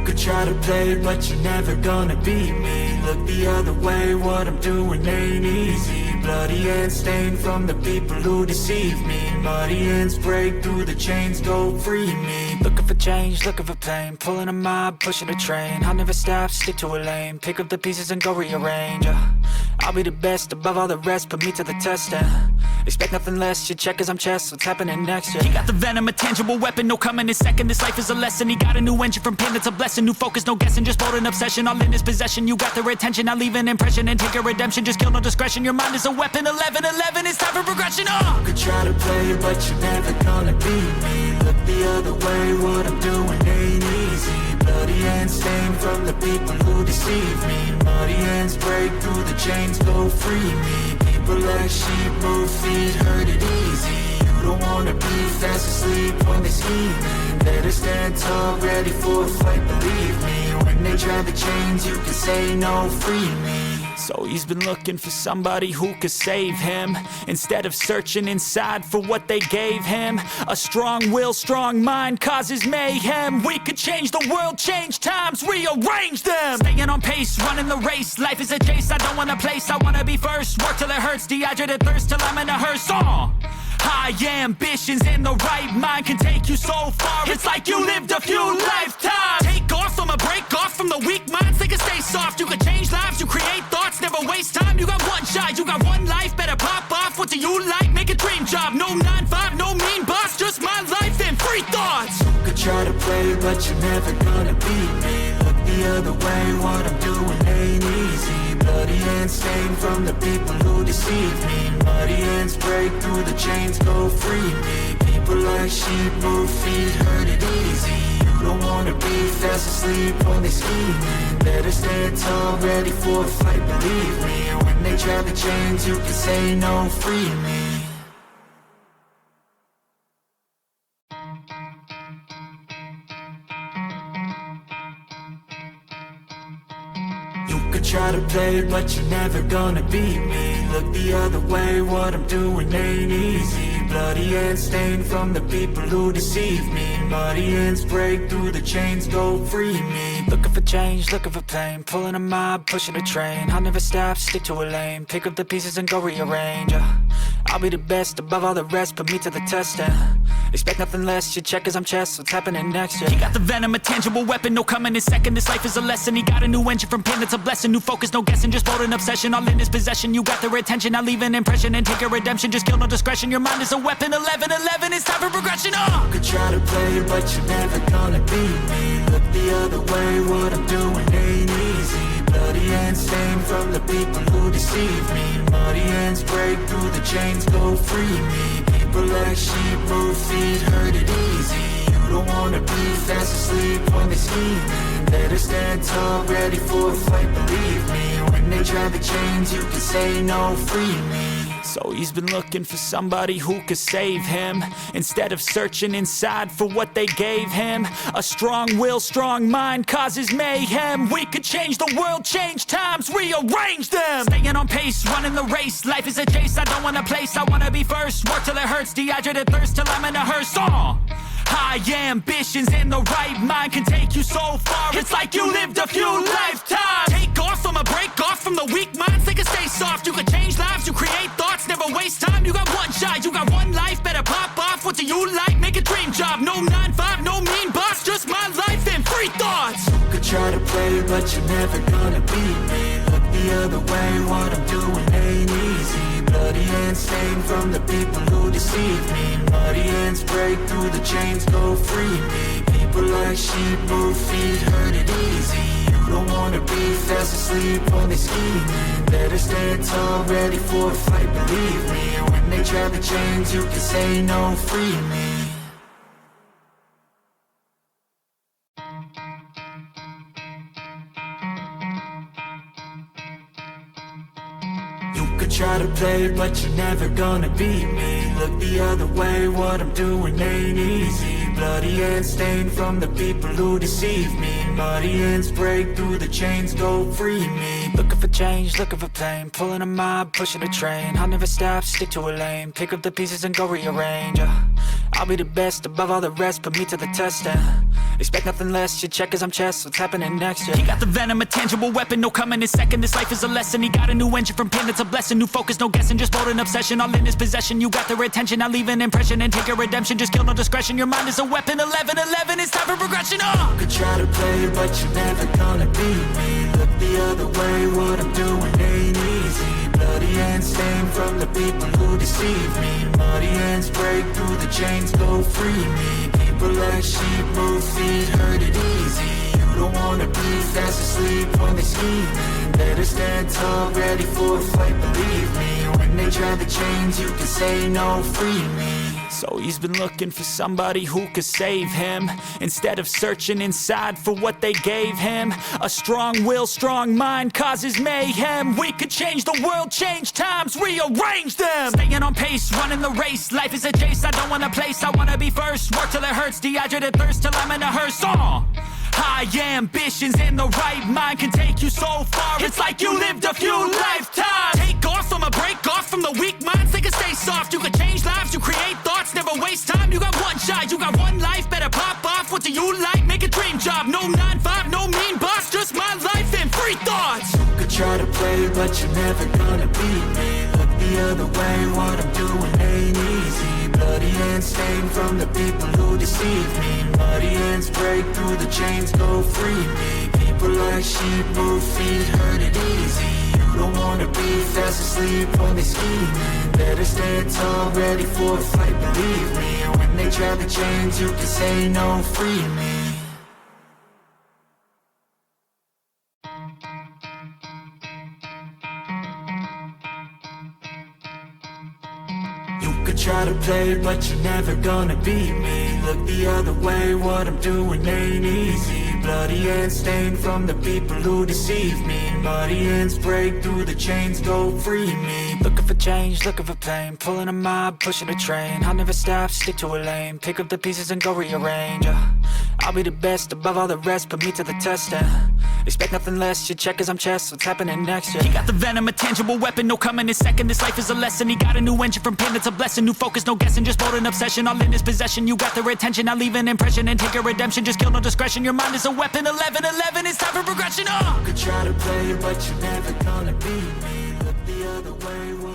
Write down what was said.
could try to play, but you're never gonna beat me. Look the other way, what I'm doing ain't easy. Bloody hands stained from the people who deceive me. Muddy hands break through the chains, go free me. Looking for change, looking for pain, pulling a mob, pushing a train. I'll never stop, stick to a lane, pick up the pieces and go rearrange. I'll be the best above all the rest, put me to the test and expect nothing less, your check as I'm chess, what's happening next, yeah. He got the venom, a tangible weapon, no coming in second. This life is a lesson, he got a new engine from pain, it's a blessing. New focus, no guessing, just bold and obsession, all in his possession. You got their attention, I'll leave an impression and take your redemption. Just kill, no discretion, your mind is a weapon. 11-11, it's time for progression, You could try to play, but you're never gonna beat me. Look the other way, what I'm doing ain't easy. Bloody hands stained from the people who deceive me. Muddy hands break through the chains, go free me. People like sheep move feet, hurt it easy. You don't wanna be fast asleep when they're scheming. Better stand tall, ready for a fight, believe me. When they try the chains, you can say no, free me. So he's been looking for somebody who could save him, instead of searching inside for what they gave him. A strong will, strong mind causes mayhem. We could change the world, change times, rearrange them. Staying on pace, running the race. Life is a chase, I don't want a place, I wanna be first. Work till it hurts, dehydrated thirst till I'm in a hearse. High ambitions and the right mind can take you so far. It's like you lived a few lifetimes. Take off, I'ma break off from the weak minds. They can stay soft, you can change lives, you create thoughts, never waste time. You got one shot, you got one life, better pop off. What do you like? Make a dream job. No 9-5, no mean boss, just my life and free thoughts. You could try to play, but you're never gonna beat me. Look the other way, what I'm doing ain't easy. Bloody hands stained from the people who deceive me. Muddy hands break through the chains, go free me. People like sheep move feet, hurt it easy. You don't wanna be fast asleep when they're scheming. Better stand tall, ready for a fight, believe me. When they try the chains, you can say no, free me. You could try to play, but you're never gonna beat me. Look the other way, what I'm doing ain't easy. Bloody hands stained from the people who deceive me. Muddy hands break through the chains, go free me. Looking for change, looking for pain, pulling a mob, pushing a train. I'll never stop, stick to a lane, pick up the pieces and go rearrange. I'll be the best above all the rest, put me to the test and expect nothing less, your check as I'm chess, what's happening next, yeah. He got the venom, a tangible weapon, no coming in second. This life is a lesson, he got a new engine from pain, it's a blessing. New focus, no guessing, just bold and obsession, all in his possession. You got their attention, I'll leave an impression and take your redemption. Just kill, no discretion, your mind is a weapon. 11-11, it's time for progression, You could try to play, but you're never gonna beat me. Look the other way, what I'm doing ain't easy. Bloody hands stained from the people who deceive me. Muddy hands break through the chains, go free me. People like sheep move feet, hurt it easy. You don't wanna be fast asleep when they're scheming. Better stand tall, ready for a fight, believe me. When they try the chains, you can say no, free me. So he's been looking for somebody who could save him, instead of searching inside for what they gave him. A strong will, strong mind causes mayhem. We could change the world, change times, rearrange them. Staying on pace, running the race. Life is a chase, I don't want a place, I wanna be first. Work till it hurts, dehydrated thirst till I'm in a hearse. High ambitions and the right mind can take you so far. It's like you lived a few lifetimes. Take off, I'ma break off from the weak minds. They can stay soft, you can change lives, you create thoughts, never waste time. You got one shot, you got one life, better pop off. What do you like? Make a dream job. No 9-5, no mean boss, just my life and free thoughts. You could try to play, but you're never gonna beat me. Look the other way, what I'm doing ain't easy. Bloody hands stained from the people who deceive me. Muddy hands break through the chains, go free me. People like sheep move feet, hurt it easy. You don't wanna be fast asleep when they're scheming. Better stand tall, ready for a fight, believe me. When they try the chains, you can say no, free me. You could try to play, but you're never gonna beat me. Look the other way, what I'm doing ain't easy. bloody hands stained from the people who deceive me. Muddy hands break through the chains, go free me. Looking for change, looking for pain, pulling a mob, pushing a train. I'll never stop, stick to a lane, pick up the pieces and go rearrange. I'll be the best above all the rest, put me to the test and expect nothing less. You check as I'm chess, what's happening next? Yeah. He got the venom, a tangible weapon, no coming in second. This life is a lesson. He got a new engine from pain, it's a blessing. New focus, no guessing, just bold and obsession. All in his possession, you got their attention. I'll leave an impression and take a redemption. Just kill, no discretion. Your mind is a weapon. 11-11, it's time for progression. You could try to play, but you're never gonna beat me. Look the other way, what I'm doing ain't easy. Bloody hands stained from the people who deceive me. Muddy hands break through the chains, go free me. People like sheep move feet, hurt it easy. You don't wanna be fast asleep when they scheming. Better stand tall, ready for a fight, believe me. When they try the chains, you can say no, free me. So he's been looking for somebody who could save him, instead of searching inside for what they gave him. A strong will, strong mind causes mayhem. We could change the world, change times, rearrange them. Staying on pace, running the race. Life is a chase, I don't want a place, I wanna be first. Work till it hurts, dehydrated thirst till I'm in a hearse. High ambitions and the right mind can take you so far. It's like you lived a few lifetimes. Take off from a break off from the weak minds, they can stay soft. You can change lives, you create thoughts, never waste time. You got one shot, you got one life, better pop off. What do you like? Make a dream job. No 9-5, no mean boss, just my life and free thoughts. You could try to play, but you're never gonna beat me. Look the other way, what I'm doing ain't easy. Bloody hands stained from the people who deceive me. Muddy hands break through the chains, go free me. People like sheep move feet, hurt it easy. You don't wanna be fast asleep when they scheming. Better stand tall, ready for a fight, believe me. When they try the chains, you can say no, free me. You could try to play, but you're never gonna beat me. Look the other way, what I'm doing ain't easy. Bloody hands stained from the people who deceive me. Muddy hands break through the chains, go free me. Looking for change, looking for pain, pulling a mob, pushing a train. I'll never stop, stick to a lane, pick up the pieces and go rearrange. I'll be the best above all the rest, put me to the test and expect nothing less. You check as I'm chess, what's happening next? Yeah. He got the venom, a tangible weapon, no coming in second. This life is a lesson. He got a new engine from pain, it's a blessing. New focus, no guessing, just bold and obsession. All in his possession, you got their attention. I'll leave an impression and take a redemption. Just kill, no discretion. Your mind is a weapon. 11-11, it's time for progression. You could try to play, but you're never gonna beat me. Look the other way.